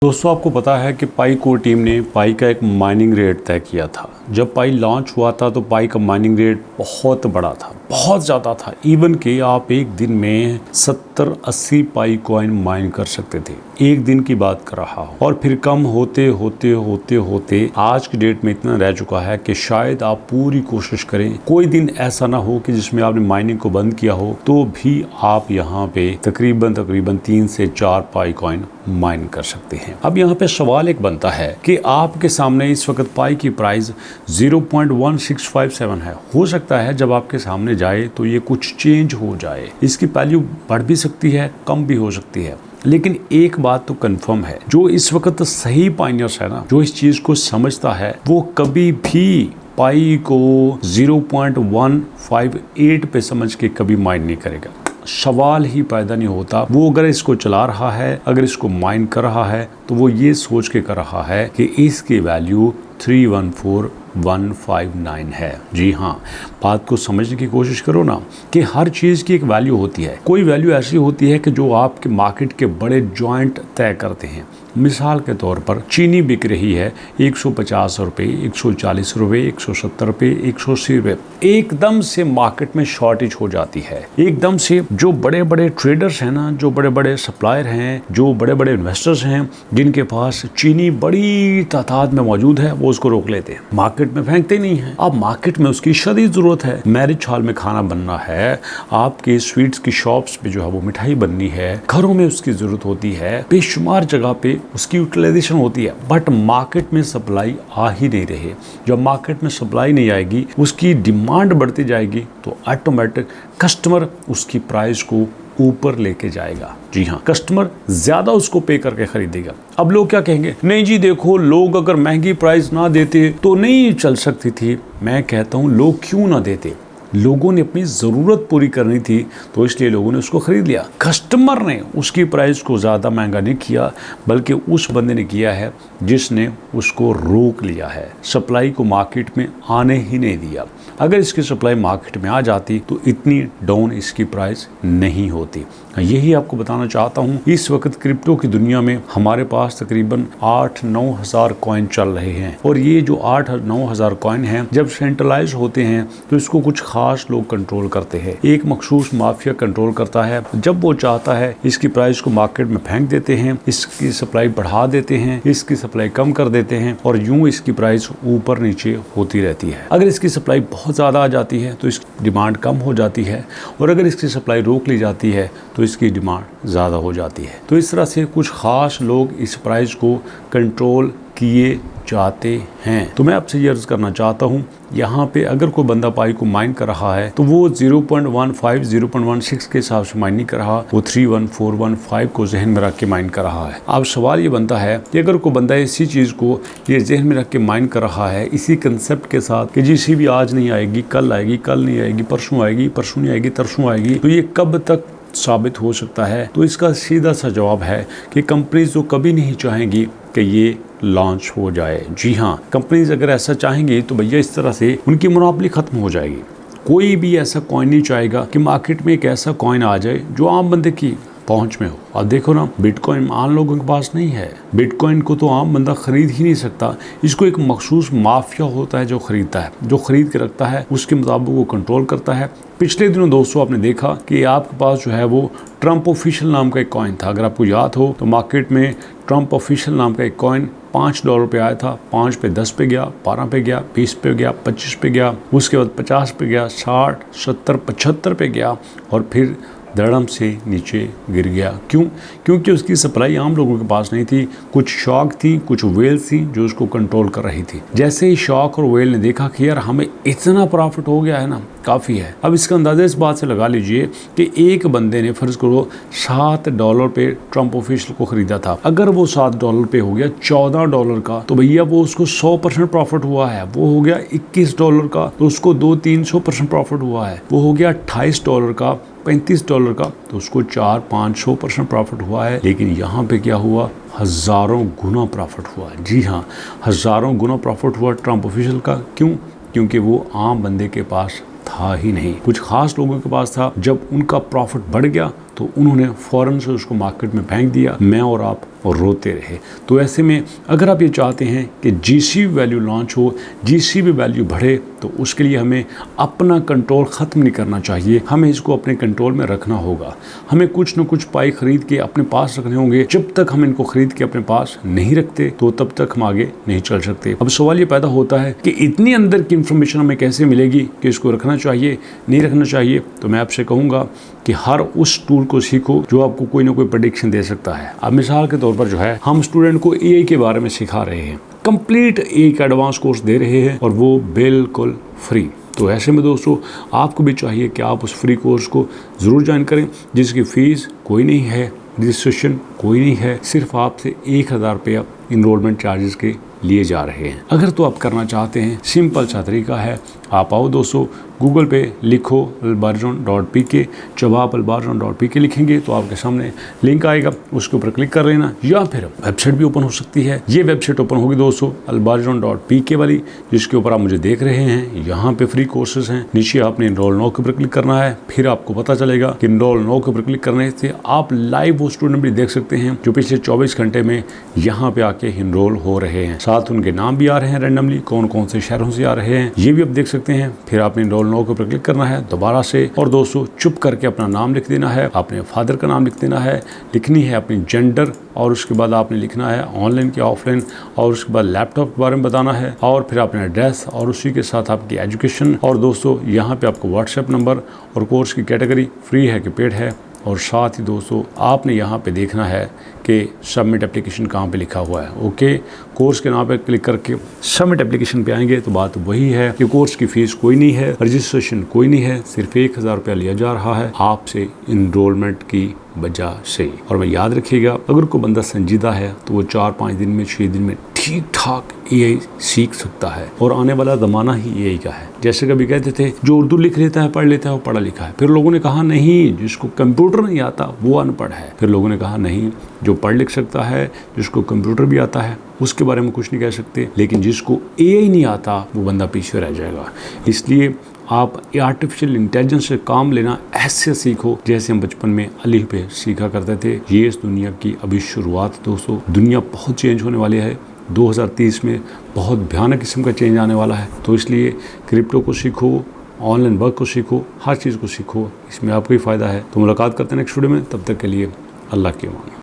दोस्तों आपको पता है कि पाई कोर टीम ने पाई का एक माइनिंग रेट तय किया था। जब पाई लॉन्च हुआ था तो पाई का माइनिंग रेट बहुत बड़ा था, बहुत ज़्यादा था। इवन कि आप एक दिन में 70-80 पाई कॉइन माइन कर सकते थे, एक दिन की बात कर रहा हूँ। और फिर कम होते होते होते होते आज की डेट में इतना रह चुका है कि शायद आप पूरी कोशिश करें, कोई दिन ऐसा ना हो कि जिसमें आपने माइनिंग को बंद किया हो तो भी आप यहाँ पे तकरीबन 3 से 4 पाई कॉइन माइन कर सकते हैं। अब यहाँ पे सवाल एक बनता है कि आपके सामने इस वक्त पाई की प्राइस 0.1657 है। हो सकता है जब आपके सामने जाए तो ये कुछ चेंज हो जाए, इसकी वैल्यू बढ़ भी सकती है, कम भी हो सकती है। लेकिन एक बात तो कंफर्म है, जो इस वक्त सही पाइनियर्स है ना, जो इस चीज को समझता है, वो कभी भी पाई को 0.158 पे समझ के कभी माइन नहीं करेगा। सवाल ही पैदा नहीं होता। वो अगर इसको चला रहा है, अगर इसको माइन कर रहा है, तो वो ये सोच के कर रहा है कि इसकी वैल्यू 314159 है। जी हाँ, बात को समझने की कोशिश करो ना कि हर चीज़ की एक वैल्यू होती है। कोई वैल्यू ऐसी होती है कि जो आपके मार्केट के बड़े जॉइंट तय करते हैं। मिसाल के तौर पर चीनी बिक रही है 150 रुपये, 140 रुपये, 170 रुपये, 180 रुपये। एकदम से मार्केट में शॉर्टेज हो जाती है। एकदम से जो बड़े बड़े ट्रेडर्स हैं ना, जो बड़े बड़े सप्लायर हैं, जो बड़े बड़े इन्वेस्टर्स हैं, जिनके पास चीनी बड़ी तादाद में मौजूद है, वो उसको रोक लेते हैं, मार्केट में फेंकते नहीं हैं। अब मार्केट में उसकी शदीद जरूरत है। मैरिज हॉल में खाना बनना है, आपके स्वीट्स की शॉप्स पे जो है वो मिठाई बननी है, घरों में उसकी जरूरत होती है, बेशुमार जगह पे उसकी यूटिलाइजेशन होती है। बट मार्केट में सप्लाई आ ही नहीं रही। जब मार्केट में सप्लाई नहीं आएगी, उसकी डिमांड बढ़ती जाएगी, तो ऑटोमेटिक कस्टमर उसकी प्राइस को ऊपर लेके जाएगा। जी हाँ, कस्टमर ज्यादा उसको पे करके खरीदेगा। अब लोग क्या कहेंगे, नहीं जी देखो, लोग अगर महंगी प्राइस ना देते तो नहीं चल सकती थी। मैं कहता हूँ, लोग क्यों ना देते? लोगों ने अपनी ज़रूरत पूरी करनी थी, तो इसलिए लोगों ने उसको ख़रीद लिया। कस्टमर ने उसकी प्राइस को ज़्यादा महंगा नहीं किया, बल्कि उस बंदे ने किया है जिसने उसको रोक लिया है, सप्लाई को मार्केट में आने ही नहीं दिया। अगर इसकी सप्लाई मार्केट में आ जाती तो इतनी डाउन इसकी प्राइस नहीं होती। यही आपको बताना चाहता हूँ। इस वक्त क्रिप्टो की दुनिया में हमारे पास तकरीबन 8-9 हज़ार कॉइन चल रहे हैं, और ये जो 8-9 हज़ार कॉइन हैं, जब सेंट्रलाइज होते हैं तो इसको कुछ खास लोग कंट्रोल करते हैं। एक मखसूस माफिया कंट्रोल करता है। जब वो चाहता है इसकी प्राइस को मार्केट में फेंक देते हैं, इसकी सप्लाई बढ़ा देते हैं, इसकी सप्लाई कम कर देते हैं, और यूं इसकी प्राइस ऊपर नीचे होती रहती है। अगर इसकी सप्लाई बहुत ज़्यादा आ जाती है तो इसकी डिमांड कम हो जाती है, और अगर इसकी सप्लाई रोक ली जाती है तो इसकी डिमांड ज़्यादा हो जाती है। तो इस तरह से कुछ खास लोग इस प्राइस को कंट्रोल किए जाते हैं। तो मैं आपसे ये अर्ज करना चाहता हूँ, यहाँ पे अगर कोई बंदा पाई को माइन कर रहा है तो वो 0.15, 0.16 के हिसाब से माइन नहीं कर रहा, वो 31415 को जहन में रख के माइन कर रहा है। अब सवाल ये बनता है कि अगर कोई बंदा इसी चीज़ को ये जहन में रख के माइन कर रहा है, इसी कंसेप्ट के साथ कि जिसी भी आज नहीं आएगी, कल आएगी, कल नहीं आएगी, परसों आएगी, परसों नहीं आएगी, तरसों आएगी, तो ये कब तक साबित हो सकता है? तो इसका सीधा सा जवाब है कि कंपनीज तो कभी नहीं चाहेंगी कि ये लॉन्च हो जाए। जी हाँ, कंपनीज अगर ऐसा चाहेंगी तो भैया इस तरह से उनकी मोनोपोली खत्म हो जाएगी। कोई भी ऐसा कॉइन नहीं चाहेगा कि मार्केट में एक ऐसा कॉइन आ जाए जो आम बंदे की पहुंच में हो। अब देखो ना, बिटकॉइन आम लोगों के पास नहीं है। बिटकॉइन को तो आम बंदा खरीद ही नहीं सकता। इसको एक मखसूस माफिया होता है जो खरीदता है, जो खरीद के रखता है, उसके मुताबिक वो कंट्रोल करता है। पिछले दिनों दोस्तों आपने देखा कि आपके पास जो है वो ट्रम्प ऑफिशियल नाम का एक कॉइन था। अगर आपको याद हो तो मार्केट में ट्रम्प ऑफिशियल नाम का एक कॉइन $5 पे आया था, 5 पे 10 पे गया, 12 पे गया, 20 पे गया, 25 पे गया, उसके बाद 50 पे गया, 60, 70, 75 पे गया, और फिर धड़म से नीचे गिर गया। क्यों? क्योंकि उसकी सप्लाई आम लोगों के पास नहीं थी। कुछ शॉक थी, कुछ वेल्स थी जो उसको कंट्रोल कर रही थी। जैसे ही शॉक और वेल ने देखा कि यार हमें इतना प्रॉफिट हो गया है ना, काफ़ी है। अब इसका अंदाजा इस बात से लगा लीजिए कि एक बंदे ने फर्ज करो $7 पे ट्रम्प ऑफिशियल को खरीदा था। अगर वो $7 पे हो गया $14 का, तो भैया वो उसको 100% प्रॉफिट हुआ है। वो हो गया $21 का, तो उसको 200-300% प्रॉफिट हुआ है। वो हो गया $28 का, $35 का, तो उसको 400-500% प्रॉफिट हुआ है। लेकिन यहाँ पे क्या हुआ? हज़ारों गुना प्रॉफिट हुआ। जी हाँ, हज़ारों गुना प्रॉफिट हुआ ट्रम्प ऑफिशियल का। क्यों? क्योंकि वो आम बंदे के पास था ही नहीं, कुछ खास लोगों के पास था। जब उनका प्रॉफिट बढ़ गया तो तो उन्होंने फ़ौरन से उसको मार्केट में फेंक दिया। मैं और आप और रोते रहे। तो ऐसे में अगर आप ये चाहते हैं कि जीसी वैल्यू लॉन्च हो, जीसी भी वैल्यू बढ़े, तो उसके लिए हमें अपना कंट्रोल ख़त्म नहीं करना चाहिए, हमें इसको अपने कंट्रोल में रखना होगा। हमें कुछ न कुछ पाई खरीद के अपने पास रखने होंगे। जब तक हम इनको खरीद के अपने पास नहीं रखते तो तब तक हम आगे नहीं चल सकते। अब सवाल ये पैदा होता है कि इतनी अंदर की इंफॉर्मेशन हमें कैसे मिलेगी कि इसको रखना चाहिए नहीं रखना चाहिए। तो मैं आपसे कहूँगा कि हर उस टूल को सीखो जो आपको कोई ना कोई प्रेडिक्शन दे सकता है। अब मिसाल के तौर पर जो है, हम स्टूडेंट को एआई के बारे में सिखा रहे हैं, कंप्लीट एआई का एडवांस कोर्स दे रहे हैं और वो बिल्कुल फ्री। तो ऐसे में दोस्तों आपको भी चाहिए कि आप उस फ्री कोर्स को ज़रूर ज्वाइन करें, जिसकी फ़ीस कोई नहीं है, रजिस्ट्रेशन कोई नहीं है, सिर्फ आपसे 1000 रुपया इनरोलमेंट चार्जेस के लिए जा रहे हैं। अगर तो आप करना चाहते हैं, सिंपल सा तरीका है, आप आओ दोस्तों, गूगल पे लिखो albarzon.pk। जब आप albarzon.pk लिखेंगे तो आपके सामने लिंक आएगा, उसके ऊपर क्लिक कर लेना, या फिर वेबसाइट भी ओपन हो सकती है। ये वेबसाइट ओपन होगी दोस्तों albarzon.pk वाली, जिसके ऊपर आप मुझे देख रहे हैं। यहाँ पे फ्री कोर्सेज हैं। नीचे आपने इनरोल नाउ के ऊपर क्लिक करना है, फिर आपको पता चलेगा कि इनरोल नाउ के ऊपर क्लिक करने से आप लाइव वो स्टूडेंट भी देख सकते हैं जो पिछले 24 घंटे में यहाँ पे आके इनरोल हो रहे हैं। साथ उनके नाम भी आ रहे हैं रैंडमली, कौन कौन से शहरों से आ रहे हैं ये भी आप देख सकते हैं। फिर आपने इनरोल नाउ के ऊपर क्लिक करना है दोबारा से, और दोस्तों चुप करके अपना नाम लिख देना है, अपने फादर का नाम लिख देना है, लिखनी है अपनी जेंडर, और उसके बाद आपने लिखना है ऑनलाइन या ऑफलाइन, और उसके बाद लैपटॉप के बारे में बताना है, और फिर अपना एड्रेस, और उसी के साथ आपकी एजुकेशन। और दोस्तों यहाँ पे आपको व्हाट्सएप नंबर और कोर्स की कैटेगरी फ्री है कि पेड है, और साथ ही दोस्तों आपने यहाँ पे देखना है कि सबमिट एप्लीकेशन कहाँ पे लिखा हुआ है। ओके, कोर्स के नाम पे क्लिक करके सबमिट एप्लीकेशन पे आएंगे तो बात वही है कि कोर्स की फ़ीस कोई नहीं है, रजिस्ट्रेशन कोई नहीं है, सिर्फ 1000 रुपया लिया जा रहा है आपसे इनरोलमेंट की वजह से। और मैं याद रखिएगा, अगर कोई बंदा संजीदा है तो वो 4-5 दिन में 6 दिन में ठीक ठाक एआई सीख सकता है, और आने वाला ज़माना ही एआई का है। जैसे कभी कहते थे जो उर्दू लिख लेता है पढ़ लेता है वो पढ़ा लिखा है, फिर लोगों ने कहा नहीं, जिसको कंप्यूटर नहीं आता वो अनपढ़ है। फिर लोगों ने कहा नहीं, जो पढ़ लिख सकता है, जिसको कंप्यूटर भी आता है, उसके बारे में कुछ नहीं कह सकते, लेकिन जिसको एआई नहीं आता वो बंदा पीछे रह जाएगा। इसलिए आप आर्टिफिशियल इंटेलिजेंस से काम लेना ऐसे सीखो जैसे हम बचपन में अलिफ पे सीखा करते थे। ये इस दुनिया की अभी शुरुआत दोस्तों, दुनिया बहुत चेंज होने वाली है। 2030 में बहुत भयानक किस्म का चेंज आने वाला है। तो इसलिए क्रिप्टो को सीखो, ऑनलाइन वर्क को सीखो, हर चीज़ को सीखो, इसमें आपको ही फ़ायदा है। तो मुलाकात करते हैं नेक्स्ट वीडियो में, तब तक के लिए अल्लाह के अमान।